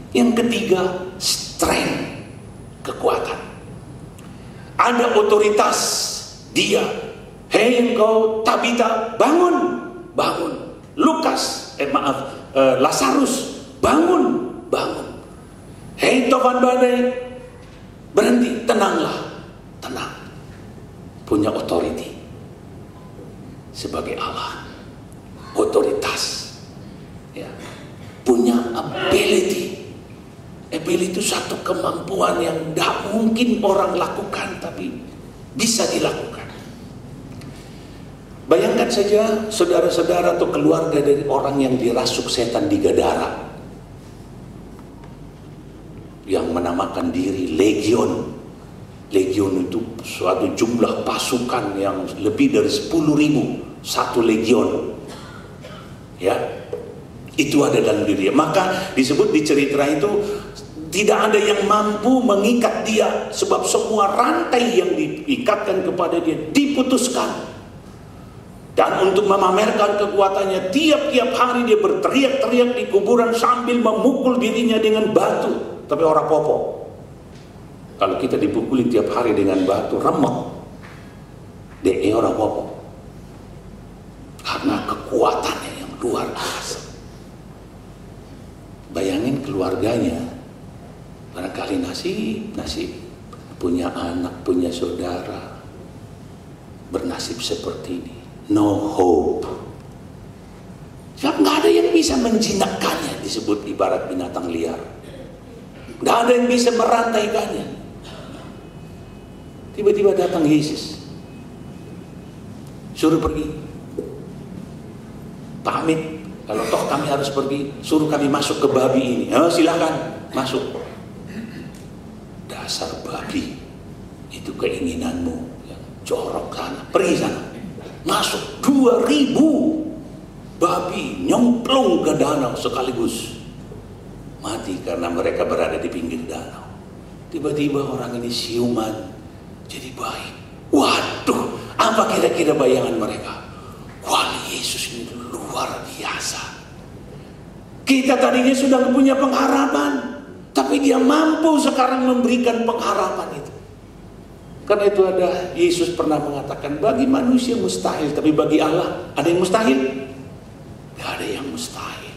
Yang ketiga, strength, kekuatan. Ada otoritas dia. Hei engkau Tabita, bangun, bangun. Lazarus, bangun, bangun. Hei topan badai, berhenti, tenanglah, tenang. Punya authority sebagai Allah, otoritas, ya. Punya ability. Ability itu satu kemampuan yang tidak mungkin orang lakukan, tapi bisa dilakukan. Bayangkan saja saudara-saudara atau keluarga dari orang yang dirasuk setan di Gadara, yang menamakan diri legion. Legion itu suatu jumlah pasukan yang lebih dari 10.000, satu legion, ya. Itu ada dalam diri dia. Maka disebut di cerita itu, tidak ada yang mampu mengikat dia, sebab semua rantai yang diikatkan kepada dia diputuskan. Dan untuk memamerkan kekuatannya, tiap-tiap hari dia berteriak-teriak di kuburan sambil memukul dirinya dengan batu. Tapi orang popo. Kalau kita dipukuli tiap hari dengan batu, remek. Dia orang popo. Karena kekuatannya yang luar biasa. Bayangin keluarganya. Barangkali nasib punya anak, punya saudara, bernasib seperti ini. No hope. Sebab nggak ada yang bisa menjinakkannya, disebut ibarat binatang liar. Nggak ada yang bisa merantaikannya. Tiba-tiba datang Yesus, suruh pergi, pamit. Kalau toh kami harus pergi, suruh kami masuk ke babi ini. Silakan masuk. Dasar babi, itu keinginanmu yang jorok sana. Pergi sana. Masuk 2.000 babi nyemplung ke danau sekaligus mati karena mereka berada di pinggir danau. Tiba-tiba orang ini siuman jadi baik. Waduh, apa kira-kira bayangan mereka? Wah, Yesus ini luar biasa. Kita tadinya sudah punya pengharapan, tapi dia mampu sekarang memberikan pengharapan itu. Karena itu ada, Yesus pernah mengatakan, bagi manusia mustahil, tapi bagi Allah ada yang mustahil? Gak ada yang mustahil.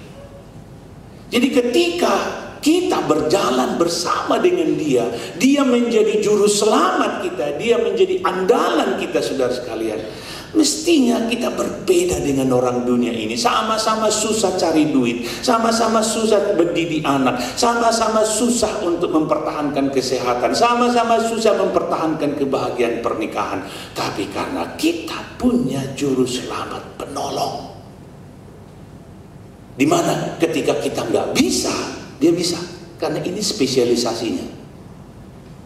Jadi ketika kita berjalan bersama dengan dia, dia menjadi juru selamat kita, dia menjadi andalan kita, saudara sekalian. Mestinya kita berbeda dengan orang dunia ini. Sama-sama susah cari duit, sama-sama susah mendidik anak, sama-sama susah untuk mempertahankan kesehatan, sama-sama susah mempertahankan kebahagiaan pernikahan. Tapi karena kita punya juru selamat, penolong, dimana ketika kita nggak bisa, dia bisa. Karena ini spesialisasinya.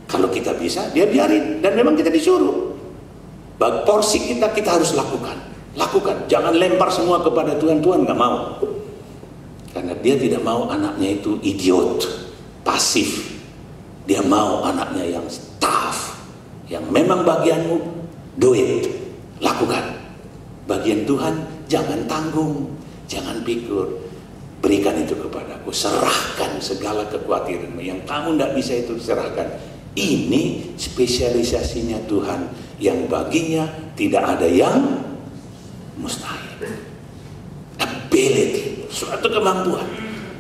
Kalau kita bisa, dia biarin. Dan memang kita disuruh. Porsi kita harus lakukan. Jangan lempar semua kepada Tuhan. Tuhan nggak mau. Karena dia tidak mau anaknya itu idiot, pasif. Dia mau anaknya yang tough, yang memang bagianmu do it, lakukan. Bagian Tuhan jangan tanggung, jangan pikir, berikan itu kepadaku, serahkan segala kekhawatiranmu. Yang kamu tidak bisa itu serahkan. Ini spesialisasinya Tuhan, yang baginya tidak ada yang mustahil. Ability, suatu kemampuan.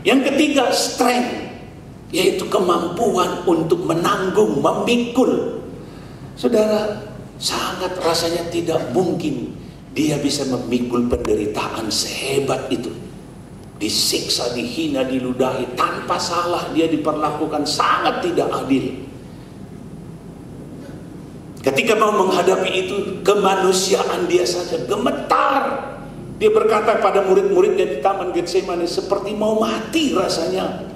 Yang ketiga, strength, yaitu kemampuan untuk menanggung, memikul. Saudara, sangat rasanya tidak mungkin dia bisa memikul penderitaan sehebat itu. Disiksa, dihina, diludahi, tanpa salah dia diperlakukan sangat tidak adil. Ketika mau menghadapi itu, kemanusiaan dia saja gemetar. Dia berkata pada murid-muridnya di Taman Getsemani, seperti mau mati rasanya.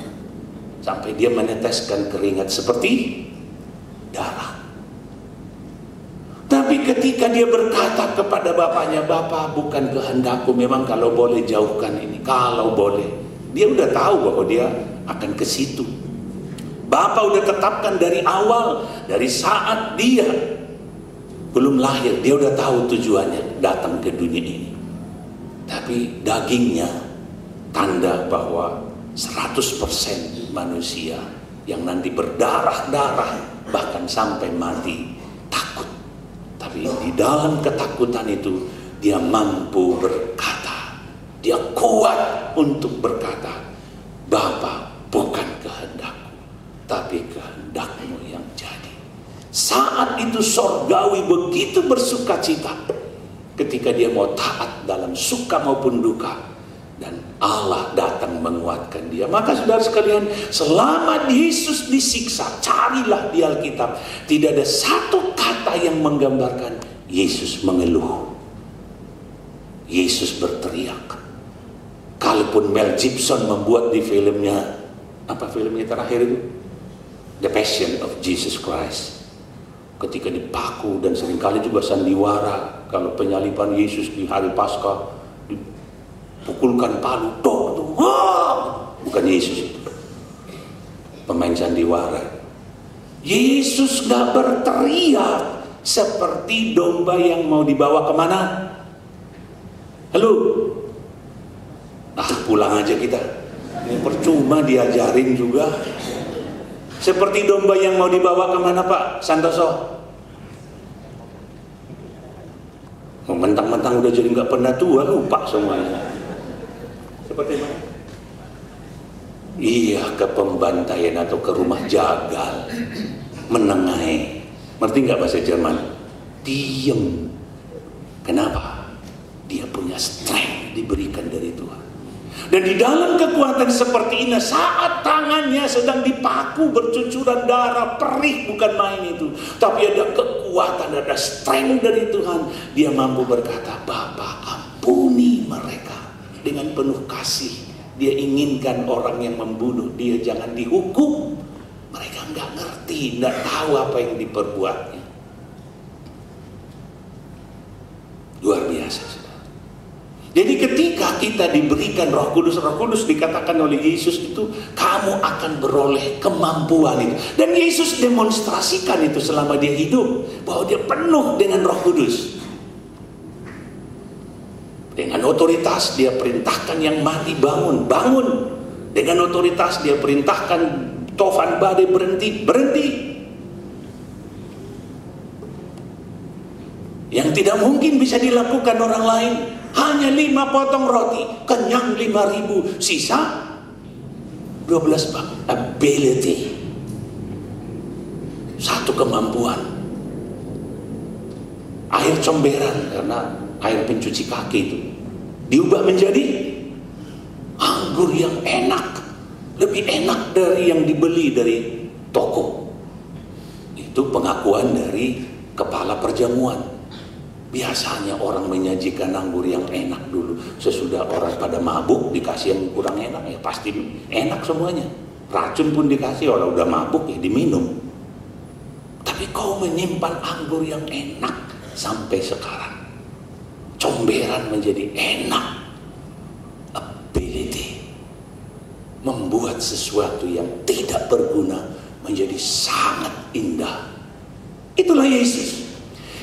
Sampai dia meneteskan keringat seperti darah. Tapi ketika dia berkata kepada bapaknya, Bapa, bukan kehendakku, memang kalau boleh jauhkan ini, kalau boleh. Dia udah tahu bahwa dia akan ke situ. Bapa udah tetapkan dari awal, dari saat dia belum lahir, dia udah tahu tujuannya datang ke dunia ini. Tapi dagingnya tanda bahwa 100% manusia yang nanti berdarah-darah bahkan sampai mati takut. Tapi di dalam ketakutan itu dia mampu berkata, dia kuat untuk berkata, Bapa, bukan kehendakku, tapi kehendakmu yang jadi. Saat itu sorgawi begitu bersukacita ketika dia mau taat dalam suka maupun duka, dan Allah datang menguatkan dia. Maka saudara sekalian, selama Yesus disiksa, carilah di Alkitab, tidak ada satu kata yang menggambarkan Yesus mengeluh, Yesus berteriak. Kalaupun Mel Gibson membuat di filmnya, apa filmnya terakhir itu? The Passion of Jesus Christ. Ketika dipaku dan seringkali juga sandiwara, kalau penyaliban Yesus di hari Paskah, dipukulkan palu, dok, bukan Yesus itu, pemain sandiwara. Yesus gak berteriak seperti domba yang mau dibawa kemana? Halo? Pulang aja kita. Ini percuma diajarin juga. Seperti domba yang mau dibawa kemana Pak Santoso? Mentang-mentang udah jadi nggak pernah tua, lupa semuanya. Seperti mana? Iya, ke pembantaian atau ke rumah jagal, menengahi. Ngerti nggak bahasa Jerman? Diem. Kenapa? Dia punya strength diberikan dari Tuhan. Dan di dalam kekuatan seperti ini, saat tangannya sedang dipaku bercucuran darah, perih bukan main itu, tapi ada kekuatan, ada strength dari Tuhan. Dia mampu berkata, Bapa, ampuni mereka. Dengan penuh kasih, dia inginkan orang yang membunuh dia jangan dihukum. Mereka nggak ngerti, nggak tahu apa yang diperbuatnya. Luar biasa. Jadi ketika kita diberikan Roh Kudus dikatakan oleh Yesus itu, kamu akan beroleh kemampuan itu. Dan Yesus demonstrasikan itu selama dia hidup, bahwa dia penuh dengan Roh Kudus. Dengan otoritas dia perintahkan yang mati bangun. Dengan otoritas dia perintahkan tofan badai berhenti. Yang tidak mungkin bisa dilakukan orang lain. Hanya 5 potong roti, kenyang 5.000, sisa 12 bak. Ability, satu kemampuan. Air comberan, karena air pencuci kaki itu diubah menjadi anggur yang enak, lebih enak dari yang dibeli dari toko. Itu pengakuan dari kepala perjamuan. Biasanya orang menyajikan anggur yang enak dulu, sesudah orang pada mabuk dikasih yang kurang enak, ya pasti enak semuanya. Racun pun dikasih, orang udah mabuk ya diminum. Tapi kau menyimpan anggur yang enak sampai sekarang. Comberan menjadi enak. Ability, membuat sesuatu yang tidak berguna menjadi sangat indah. Itulah Yesus.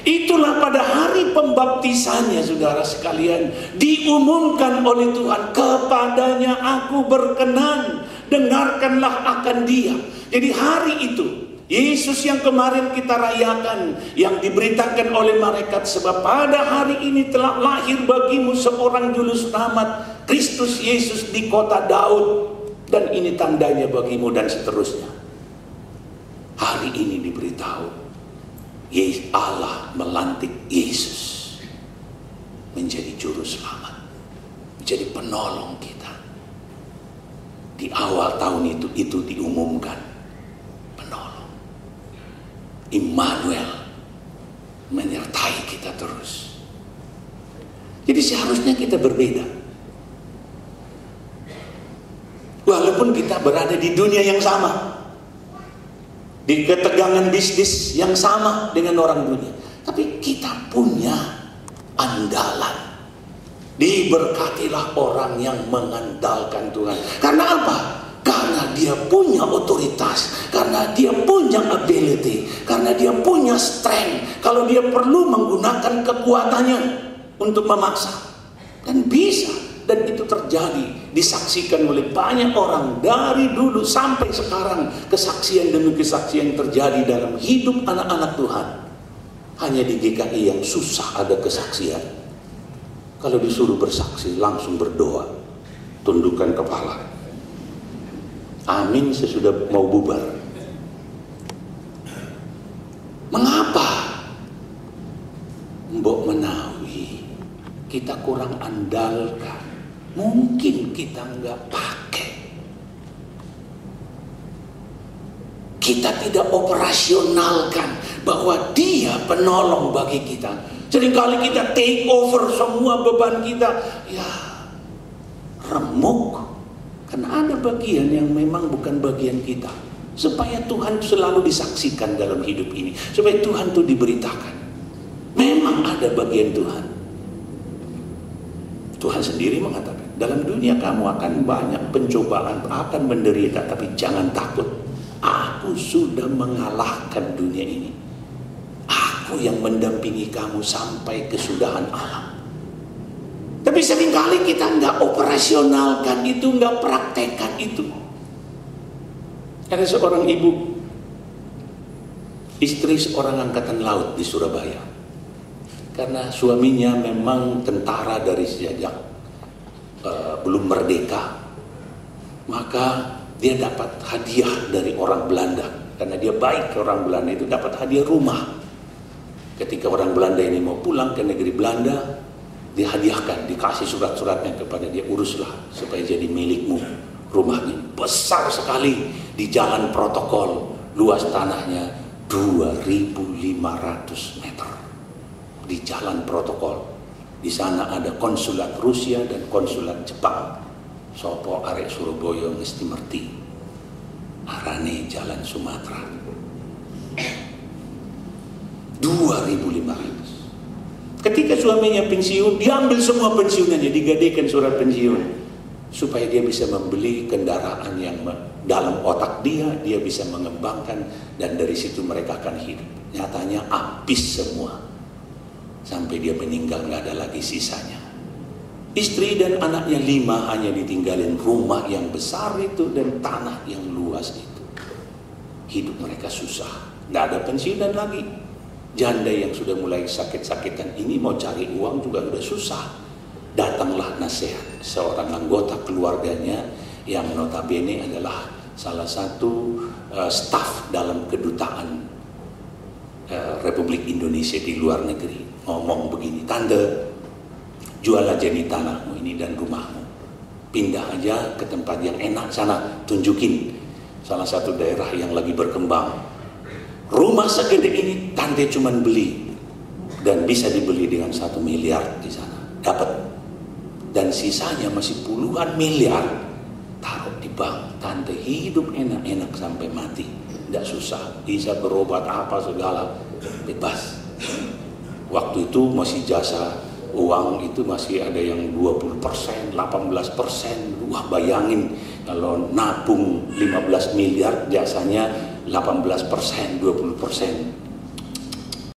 Itulah pada hari pembaptisannya, saudara sekalian, diumumkan oleh Tuhan, kepadanya aku berkenan, dengarkanlah akan dia. Jadi hari itu Yesus yang kemarin kita rayakan, yang diberitakan oleh malaikat, sebab pada hari ini telah lahir bagimu seorang juru selamat, Kristus Yesus di kota Daud, dan ini tandanya bagimu, dan seterusnya. Hari ini diberitahu Allah melantik Yesus menjadi juru selamat, menjadi penolong kita. Di awal tahun itu diumumkan, penolong Immanuel menyertai kita terus. Jadi seharusnya kita berbeda. Walaupun kita berada di dunia yang sama, di ketegangan bisnis yang sama dengan orang dunia, tapi kita punya andalan. Diberkatilah orang yang mengandalkan Tuhan. Karena apa? Karena dia punya otoritas, karena dia punya ability, karena dia punya strength. Kalau dia perlu menggunakan kekuatannya untuk memaksa, dan bisa, dan itu terjadi disaksikan oleh banyak orang dari dulu sampai sekarang. Kesaksian demi kesaksian terjadi dalam hidup anak-anak Tuhan. Hanya di GKI yang susah ada kesaksian. Kalau disuruh bersaksi langsung berdoa, tundukkan kepala, amin sesudah mau bubar. Mengapa? Mbok menawi kita kurang andalkan, mungkin kita nggak pakai, kita tidak operasionalkan bahwa Dia penolong bagi kita. Seringkali kita take over semua beban kita, ya remuk, karena ada bagian yang memang bukan bagian kita. Supaya Tuhan selalu disaksikan dalam hidup ini, supaya Tuhan itu diberitakan. Memang ada bagian Tuhan. Tuhan sendiri mengatakan, dalam dunia kamu akan banyak pencobaan, akan menderita, tapi jangan takut. Aku sudah mengalahkan dunia ini. Aku yang mendampingi kamu sampai kesudahan alam. Tapi seringkali kita nggak operasionalkan itu, nggak praktekkan itu. Ada seorang ibu, istri seorang angkatan laut di Surabaya. Karena suaminya memang tentara dari sejak belum merdeka, maka dia dapat hadiah dari orang Belanda. Karena dia baik ke orang Belanda itu, dapat hadiah rumah. Ketika orang Belanda ini mau pulang ke negeri Belanda, dihadiahkan, dikasih surat-suratnya kepada dia, uruslah supaya jadi milikmu. Rumahnya besar sekali di jalan protokol, luas tanahnya 2.500 meter. Di jalan protokol, di sana ada konsulat Rusia dan konsulat Jepang. Sopo arek Surabaya mesti merti, arane jalan Sumatera. 2.500. Ketika suaminya pensiun, diambil semua pensiunannya, digadaikan surat pensiun, supaya dia bisa membeli kendaraan yang dalam otak dia bisa mengembangkan, dan dari situ mereka akan hidup. Nyatanya habis semua, sampai dia meninggal nggak ada lagi sisanya. Istri dan anaknya 5 hanya ditinggalin rumah yang besar itu dan tanah yang luas itu. Hidup mereka susah, nggak ada pensiunan lagi. Janda yang sudah mulai sakit-sakitan ini mau cari uang juga udah susah. Datanglah nasihat seorang anggota keluarganya yang notabene adalah salah satu staf dalam kedutaan Republik Indonesia di luar negeri. Ngomong begini, tante, jual aja nih tanahmu ini dan rumahmu, pindah aja ke tempat yang enak sana, tunjukin salah satu daerah yang lagi berkembang. Rumah segede ini tante cuman beli, dan bisa dibeli dengan 1 miliar di sana, dapat. Dan sisanya masih puluhan miliar, taruh di bank. Tante hidup enak-enak sampai mati, tidak susah, bisa berobat apa segala, bebas. Waktu itu masih jasa uang itu masih ada yang 20%, 18%. Wah, bayangin kalau nabung 15 miliar jasanya 18%, 20%.